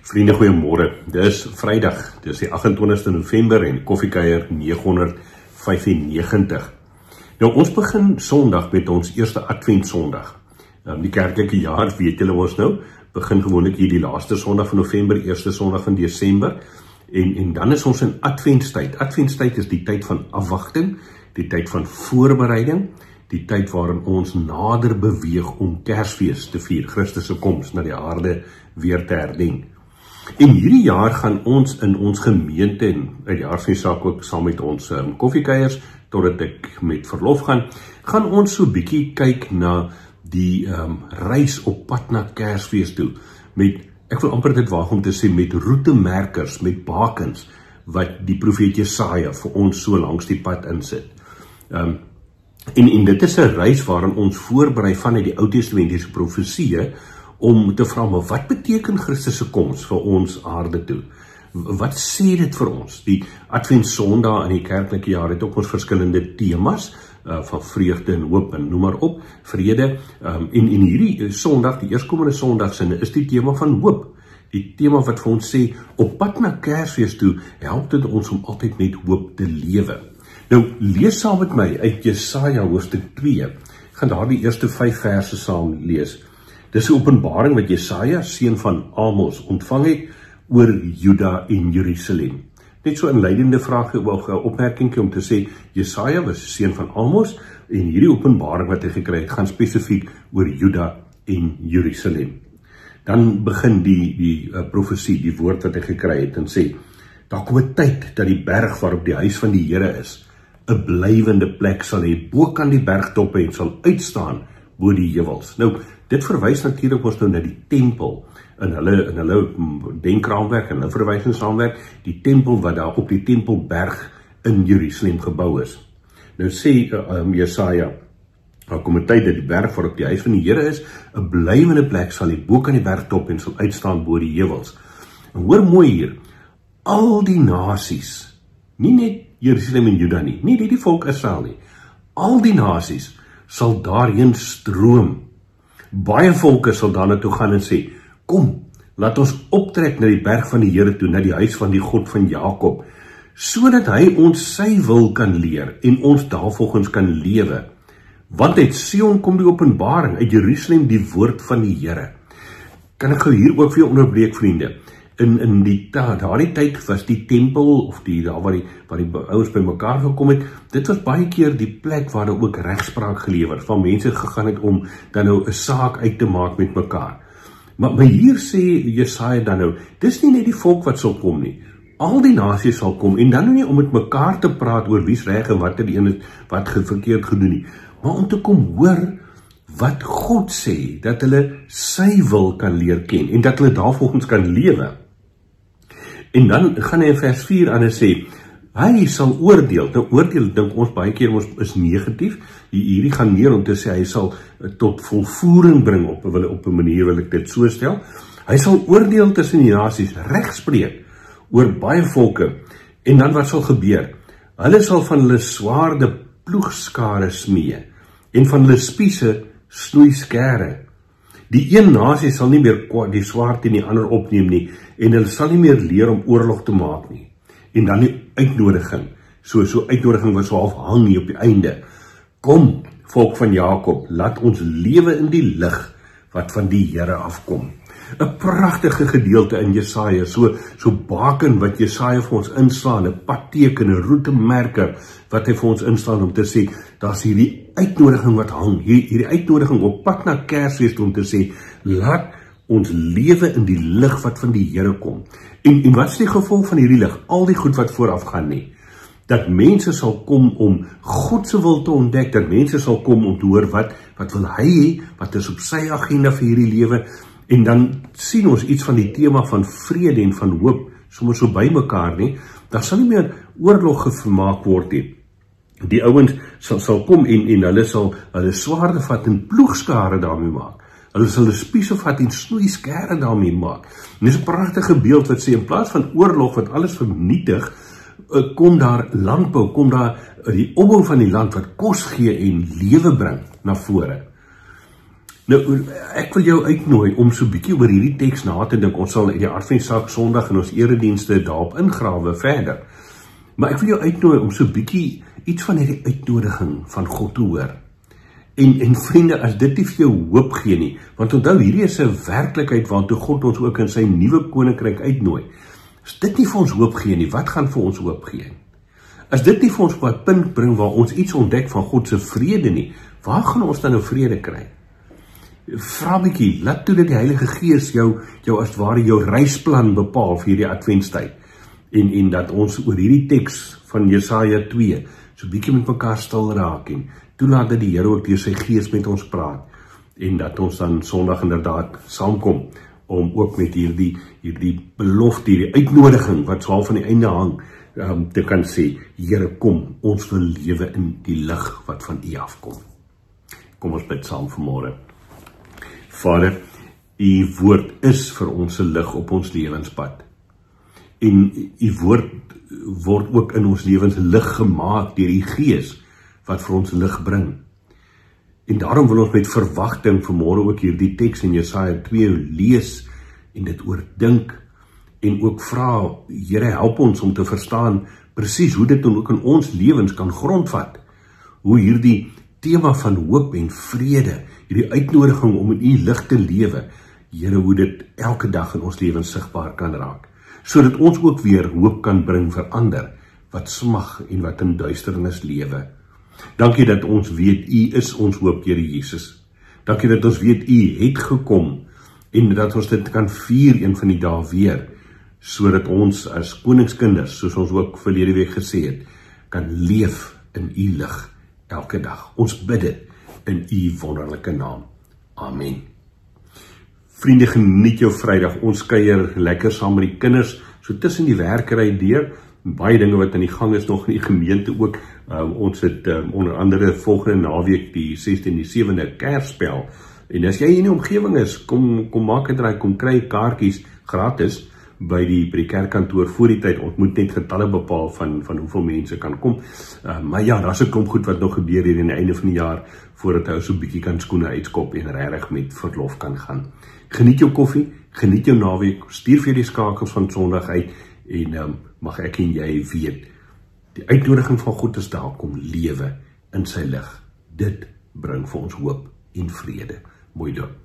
Vriende, goeiemôre. Dis Vrydag, dis die 28ste November en Koffiekuier 995. Nou, ons begin Sondag met ons eerste Advent Sondag. Die kerklike jaar, weet julle ons nou, begin gewoonlik hier die laaste Sondag van November, eerste Sondag van Desember. En dan is ons in Adventstyd. Adventstyd is die tyd van afwagting, die tyd van voorbereiding, die tyd waarin ons nader beweeg om Kersfees te vier, Christus se koms na die aarde weer te herdenk. En hierdie jaar gaan ons in ons gemeente en uit jaar van die saak ook saam met ons koffiekuiers, totdat ek met verlof gaan ons so bietjie kyk na die reis op pad na Kersfees toe, met, ek wil amper dit waag om te sê, met roetemerkers, met bakens, wat die profeet Jesaja vir ons so langs die pad insit. En dit is 'n reis waarin ons voorberei vanuit die Ou Testamentiese profesieë, om te vra, maar wat beteken Christus se koms vir ons aarde toe? Wat sê dit vir ons? Die Advent Sondag in die kerklike jaar het ook ons verskillende temas, van vreugde en hoop en noem maar op, vrede, en hierdie Sondag, die eerskomende Sondagsinne, is die tema van hoop. Die tema wat vir ons sê, op pad na Kersfees toe, help dit ons om altyd met hoop te lewe. Nou, lees saam met my uit Jesaja hoofstuk 2, gaan daar die eerste 5 verse saam lees. Dis 'n openbaring wat Jesaja, seun van Amos, ontvang het oor Juda en Jerusalem. Net so 'n inleidende vraag, opmerking om te sê, Jesaja was seun van Amos, en hierdie openbaring wat hy gekry het, gaan spesifiek oor Juda en Jerusalem. Dan begin die profesie, die woord wat hy gekry het, en sê, daar kom 'n tyd dat die berg waarop die huis van die Here is, 'n blywende plek sal hê, bo kan die bergtoppe en sal uitstaan bo die heuwels. Nou, dit verwys natuurlik ons nou na die tempel, in hulle denkraamwerk, en hulle verwysingsraamwerk, die tempel wat daar op die Tempelberg in Jerusalem gebou is. Nou sê Jesaja, daar kom 'n tyd dat die berg waarop die huis van die Here is, 'n blywende plek sal hê, bo kan die bergtop en sal uitstaan bo die heuwels. En hoor mooi hier, al die nasies, nie net Jerusalem en Juda nie die volk Israel nie, al die nasies sal daarheen stroom. Baie volke sal daarna toe gaan en sê, kom, laat ons optrek na die berg van die Here toe, na die huis van die God van Jakob, sodat hy ons sy wil kan leer en ons daarvolgens kan lewe. Want uit Sion kom die openbaring, uit Jerusalem die woord van die Here. Kan ek gou hier ook vir jou onderbreek, vriende? In daardie tyd was die tempel, of daar waar die ouers by mekaar gekom het, dit was baie keer die plek waar daar ook regspraak gelewer, van mense gegaan het om dan nou 'n saak uit te maak met mekaar. Maar hier sê Jesaja dan nou, dis nie net die volk wat sal kom nie, al die nasies sal kom, en dan nie om met mekaar te praat oor wie's reg en wat die een is wat verkeerd gedoen nie, maar om te kom hoor wat God sê, dat hulle sy wil kan leer ken, en dat hulle daarvolgens kan lewe. En dan gaan hy in vers 4 aan en sê, hy sal oordeel. Nou, oordeel, dink ons baie keer is negatief. Hierdie gaan neer om te sê, hy sal tot volvoering bring, op 'n manier wil ek dit so stel. Hy sal oordeel tussen die nasies, regspreek oor baie volke. En dan wat sal gebeur? Hulle sal van hulle swaarde ploegskare smee, en van hulle spiese snoeiskere. Die een nasie sal nie meer die swaard teen die ander opneem nie, en hulle sal nie meer leer om oorlog te maak nie. En dan die uitnodiging, so uitnodiging wat so half hang hier op die einde. Kom, volk van Jakob, laat ons lewe in die lig wat van die Here afkom. 'n Pragtige gedeelte in Jesaja, so baken wat Jesaja vir ons inslaan, 'n padteken, 'n roetemerker wat hy vir ons inslaan om te sê, daar's hierdie uitnodiging wat hang, hierdie uitnodiging op pad na Kersfees om te sê, laat ons lewe in die lig wat van die Here kom. En wat is die gevolg van hierdie lig? Al die goed wat vooraf gaan nie. Dat mense sal kom om God se wil te ontdek, dat mense sal kom om te hoor wat wil hy hê, wat is op sy agenda vir hierdie lewe, en dan sien ons iets van die tema van vrede en van hoop, sommer so by mekaar nie, daar sal nie meer oorlog gemaak word nie. Die ouens sal kom en hulle sal hulle swaarde vat en ploegskare daarmee maak. Hulle sal 'n spiese vat en snoeiskere daarmee maak. En dis 'n pragtige beeld wat sê, in plaas van oorlog wat alles vernietig, kom daar landbou, kom daar die opbou van die land wat kos gee en lewe bring na vore. Nou, ek wil jou uitnooi om so 'n bietjie oor hierdie teks na te dink. Ons sal in die Adventsak Sondag in ons eredienste daarop ingrawe verder. Maar ek wil jou uitnooi om so 'n bietjie iets van hierdie uitnodiging van God te hoor. En vriende, as dit nie vir jou hoop gee nie, want onthou, hierdie is 'n werklikheid waartoe God ons ook in sy nuwe koninkryk uitnooi. As dit nie vir ons hoop gee nie, wat gaan vir ons hoop gee? As dit nie vir ons op 'n punt bring waar ons iets ontdek van God se vrede nie, waar gaan ons dan nou vrede kry? Vra 'n bietjie, laat toe dat die Heilige Gees jou as ware jou reisplan bepaal vir hierdie adventstyd. En dat ons oor hierdie teks van Jesaja 2 so 'n bietjie met mekaar stil raak en toelaat dat die Here ook deur sy Gees met ons praat en dat ons dan Sondag inderdaad saamkom om ook met hierdie belofte, hierdie uitnodiging wat swaal van die einde hang, te kan sê, Here, kom, ons wil lewe in die lig wat van U afkom. Kom ons bid saam vanmôre. Vader, U woord is vir ons 'n lig op ons lewenspad. En U woord word ook in ons lewens lig gemaak deur die Gees wat vir ons lig bring. En daarom wil ons met verwagting vanmôre ook hierdie teks in Jesaja 2 lees en dit oordink en ook vra, Here, help ons om te verstaan presies hoe dit ook in ons lewens kan grondvat. Hoe hierdie tema van hoop en vrede, hierdie uitnodiging om in U lig te lewe, Here, hoe dit elke dag in ons lewens sigbaar kan raak, sodat ons ook weer hoop kan bring vir ander wat smag en wat in duisternis lewe. Dankie dat ons weet U is ons hoop, Here Jesus. Dankie dat ons weet U het gekom en dat ons dit kan vier een van die dae weer, sodat ons as koningskinders, soos ons ook verlede week gesê het, kan leef in U lig elke dag. Ons bid dit in U wonderlike naam. Amen. Vriende, geniet jou Vrydag. Ons kuier lekker saam met die kinders, so tussen die werkery deur, baie dinge wat aan die gang is nog in die gemeente ook. Ons het onder andere volgende naweek die 6de en die 7de Kersspel. En as jy in die omgewing is, kom maak 'n draai, kom kry kaartjies gratis by die kerkkantoor voor die tyd. Ons moet net getalle bepaal van hoeveel mense kan kom. Maar ja, daar's 'n klomp goed wat nog gebeur hier aan die einde van die jaar, voordat hy so 'n bietjie kan skoene uitskop en regtig met verlof kan gaan. Geniet jou koffie, geniet jou naweek, stuur vir die skakels van Sondag uit en mag ek en jy weet, die uitnodiging van God is daar, kom lewe in sy lig. Dit bring vir ons hoop en vrede. Mooi dag.